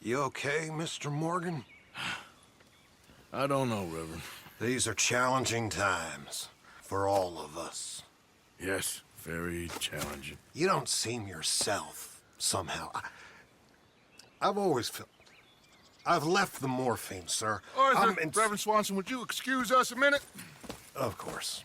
You okay, Mr. Morgan? I don't know, Reverend. These are challenging times for all of us. Yes, very challenging. You don't seem yourself, somehow. I've always felt... I've left the morphine, sir. Arthur, Reverend Swanson, would you excuse us a minute? Of course.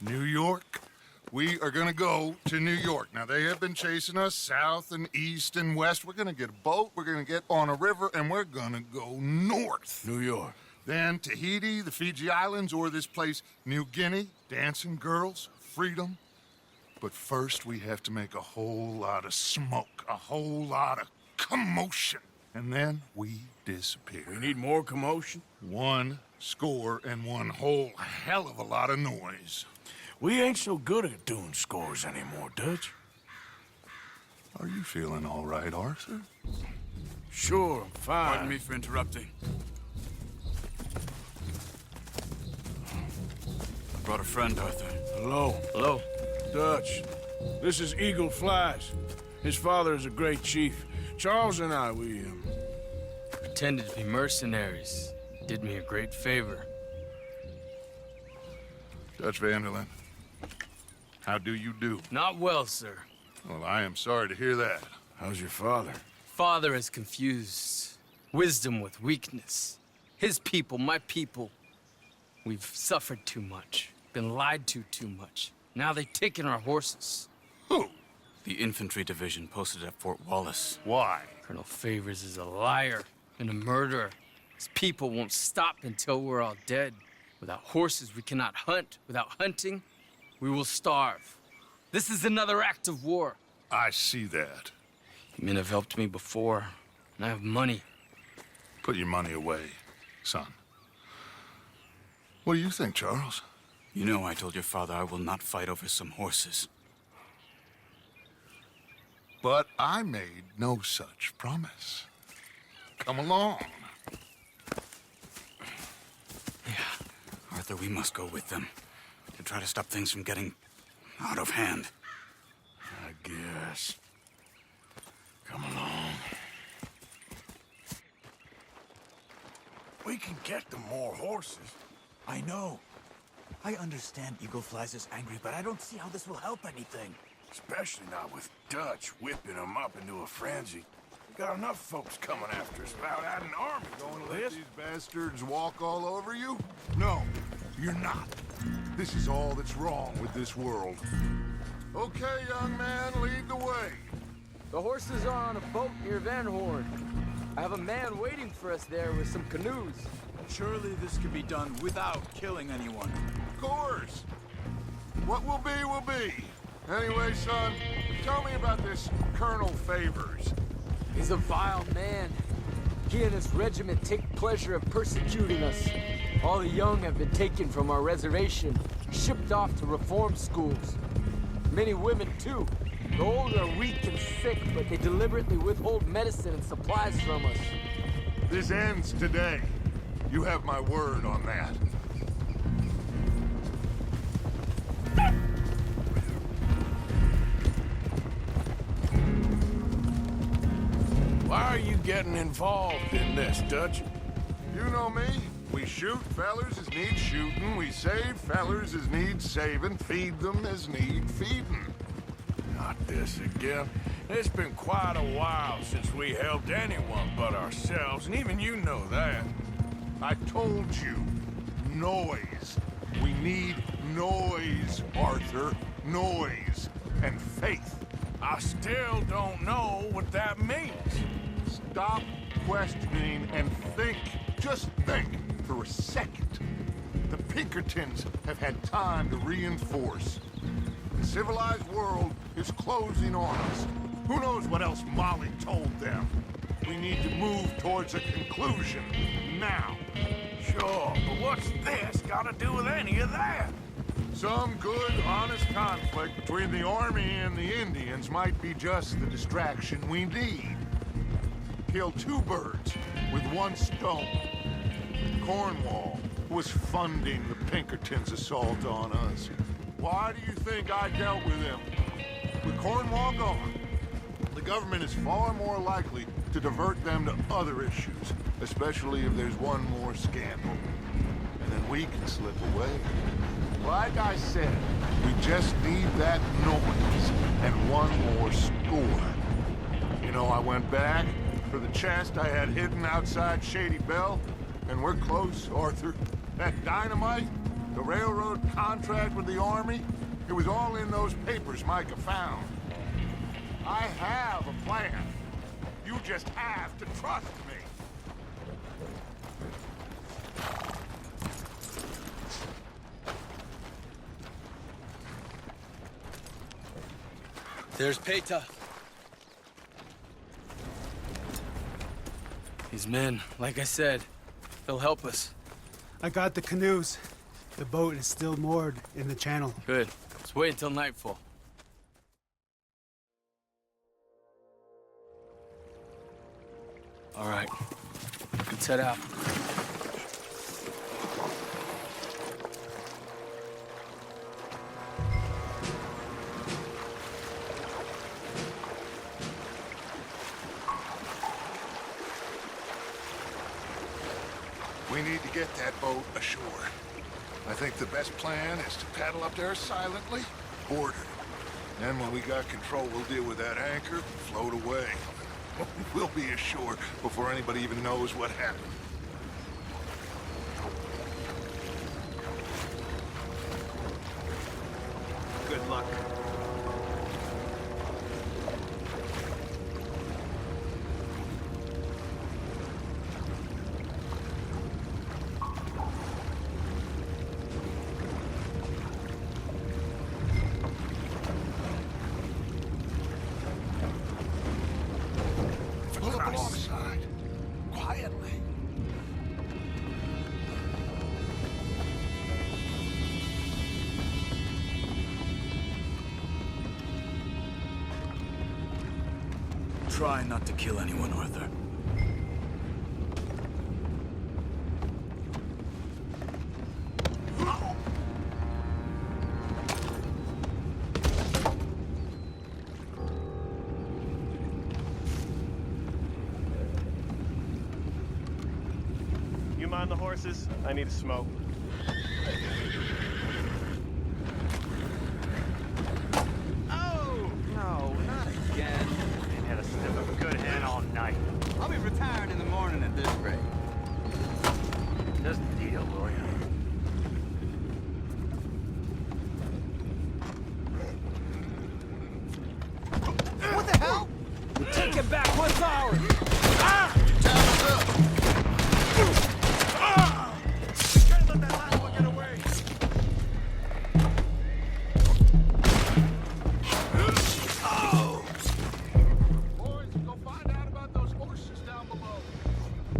New York. We are gonna go to New York. Now, they have been chasing us south and east and west. We're gonna get a boat, we're gonna get on a river, and we're gonna go north. New York. Then Tahiti, the Fiji Islands, or this place, New Guinea, dancing girls, freedom. But first, we have to make a whole lot of smoke, a whole lot of commotion. And then we disappear. We need more commotion? 1 score and 1 whole hell of a lot of noise. We ain't so good at doing scores anymore, Dutch. Are you feeling all right, Arthur? Sure, I'm fine. Pardon me for interrupting. I brought a friend, Arthur. Hello. Hello. Dutch. This is Eagle Flies. His father is a great chief. Charles and I, we Pretended to be mercenaries. Did me a great favor. Dutch Vanderlyn, how do you do? Not well, sir. Well, I am sorry to hear that. How's your father? Father has confused wisdom with weakness. His people, my people. We've suffered too much. Been lied to too much. Now they've taken our horses. Who? The infantry division posted at Fort Wallace. Why? Colonel Favors is a liar and a murderer. His people won't stop until we're all dead. Without horses, we cannot hunt. Without hunting, we will starve. This is another act of war. I see that. You men have helped me before, and I have money. Put your money away, son. What do you think, Charles? You know I told your father I will not fight over some horses. But I made no such promise. Come along. Yeah, Arthur, we must go with them to try to stop things from getting out of hand. I guess. Come along. We can get them more horses. I know. I understand Eagle Flies is angry, but I don't see how this will help anything. Especially not with Dutch whipping them up into a frenzy. Got enough folks coming after us without adding an army going to Let this. these bastards walk all over you? No, you're not. This is all that's wrong with this world. Okay, young man, lead the way. The horses are on a boat near Van Horn. I have a man waiting for us there with some canoes. Surely this could be done without killing anyone. Of course. What will be, will be. Anyway, son, tell me about this Colonel Favors. He's a vile man. He and his regiment take pleasure in persecuting us. All the young have been taken from our reservation, shipped off to reform schools. Many women, too. The old are weak and sick, but they deliberately withhold medicine and supplies from us. This ends today. You have my word on that. Why are you getting involved in this, Dutch? You know me. We shoot fellers as need shooting. We save fellers as need saving. Feed them as need feeding. Not this again. It's been quite a while since we helped anyone but ourselves, and even you know that. I told you. Noise. We need noise, Arthur. Noise. And faith. I still don't know what that means. Stop questioning and think. Just think for a second. The Pinkertons have had time to reinforce. The civilized world is closing on us. Who knows what else Molly told them? We need to move towards a conclusion now. Sure, but what's this got to do with any of that? Some good, honest conflict between the army and the Indians might be just the distraction we need. Kill 2 birds with 1 stone. Cornwall was funding the Pinkertons' assault on us. Why do you think I dealt with him? With Cornwall gone, the government is far more likely to divert them to other issues, especially if there's one more scandal. And then we can slip away. Like I said, we just need that noise and one more score. You know, I went back for the chest I had hidden outside Shady Belle, and we're close, Arthur. That dynamite, the railroad contract with the Army, it was all in those papers Micah found. I have a plan. You just have to trust me. There's Peta. These men, like I said, they'll help us. I got the canoes. The boat is still moored in the channel. Good. Let's wait until nightfall. All right. Let's head out. We need to get that boat ashore. I think the best plan is to paddle up there silently, board her. Then when we got control, we'll deal with that anchor and float away. We'll be ashore before anybody even knows what happened. Good luck. Pull up alongside. Quietly. Try not to kill anyone, Arthur. You mind the horses? I need a smoke. Oh! No, not again. Ain't had a sniff of a good hen all night. I'll be retired in the morning at this rate. Just a deal, will ya? What the hell? Take it back. What's ours? Can't let that last one get away. Boys, go find out about those horses down below.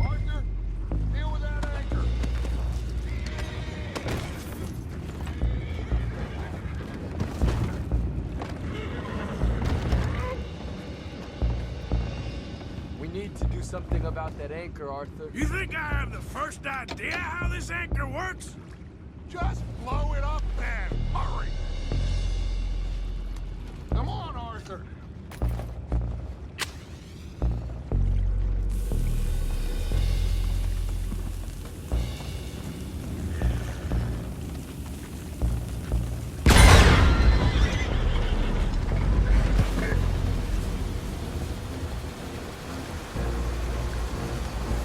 Arthur, deal with that anchor. We need to do something about that anchor, Arthur. You think I have the first idea how this anchor works? Just blow it up then. Hurry. Come on, Arthur.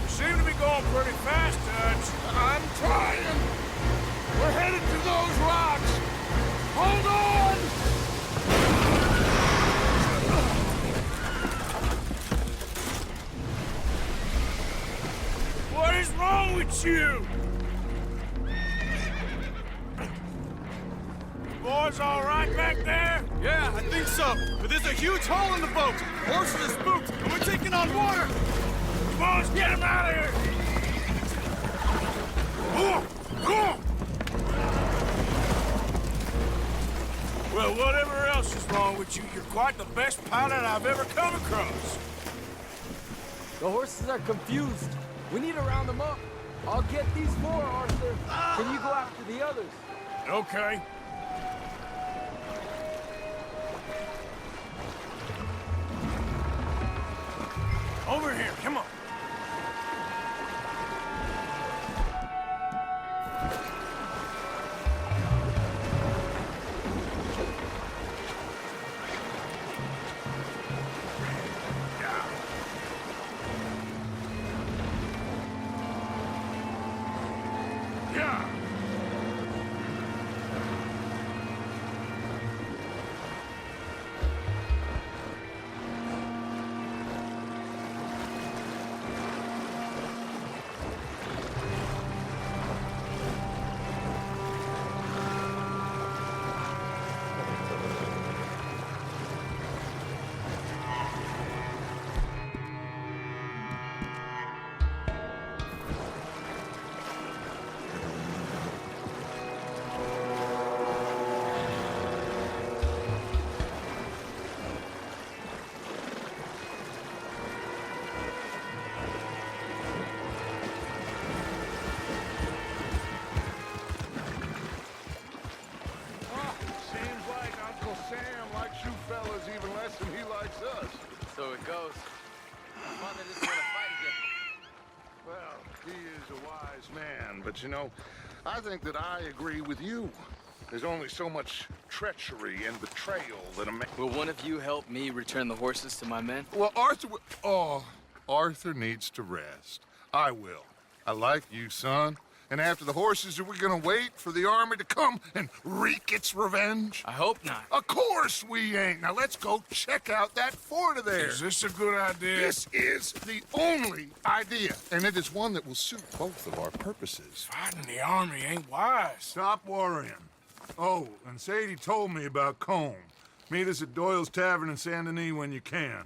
You seem to be going pretty fast, Dutch. I'm trying. We're headed to those rocks. Hold on. What is wrong with you? Boys all right back there? Yeah, I think so. But there's a huge hole in the boat. Horses are spooked, and we're taking on water. Come on, let's get him out of here! Well, whatever else is wrong with you, you're quite the best pilot I've ever come across. The horses are confused. We need to round them up. I'll get these four, Arthur. Can you go after the others? Okay. goes. Father doesn't want to fight again. Well, he is a wise man, but you know, I think that I agree with you. There's only so much treachery and betrayal that a man... Will one of you help me return the horses to my men? Well, Arthur needs to rest. I will. I like you, son. And after the horses, are we gonna wait for the army to come and wreak its revenge? I hope not. Of course we ain't. Now let's go check out that fort of theirs. Is this a good idea? This is the only idea, and it is one that will suit both of our purposes. Fighting the army ain't wise. Stop worrying. Oh, and Sadie told me about Combe. Meet us at Doyle's Tavern in Saint Denis when you can.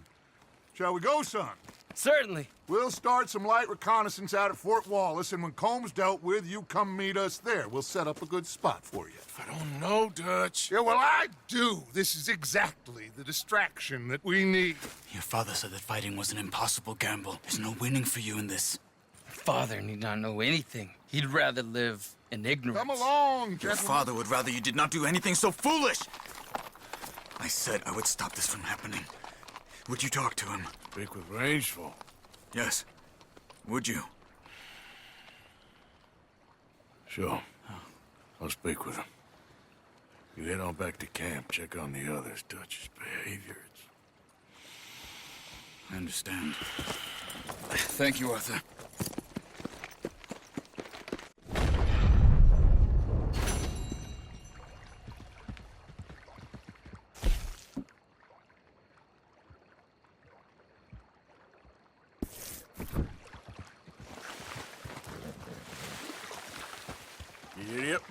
Shall we go, son? Certainly. We'll start some light reconnaissance out at Fort Wallace, and when Comb's dealt with, you come meet us there. We'll set up a good spot for you. I don't know, Dutch. Yeah, well, I do. This is exactly the distraction that we need. Your father said that fighting was an impossible gamble. There's no winning for you in this. Father need not know anything. He'd rather live in ignorance. Come along, Your gentlemen. father would rather you did not do anything so foolish. I said I would stop this from happening. Would you talk to him? Speak with Rangeful. Yes. Would you? Sure. I'll speak with him. You head on back to camp, check on the others. Dutch's behavior. I understand. Thank you, Arthur. You idiot.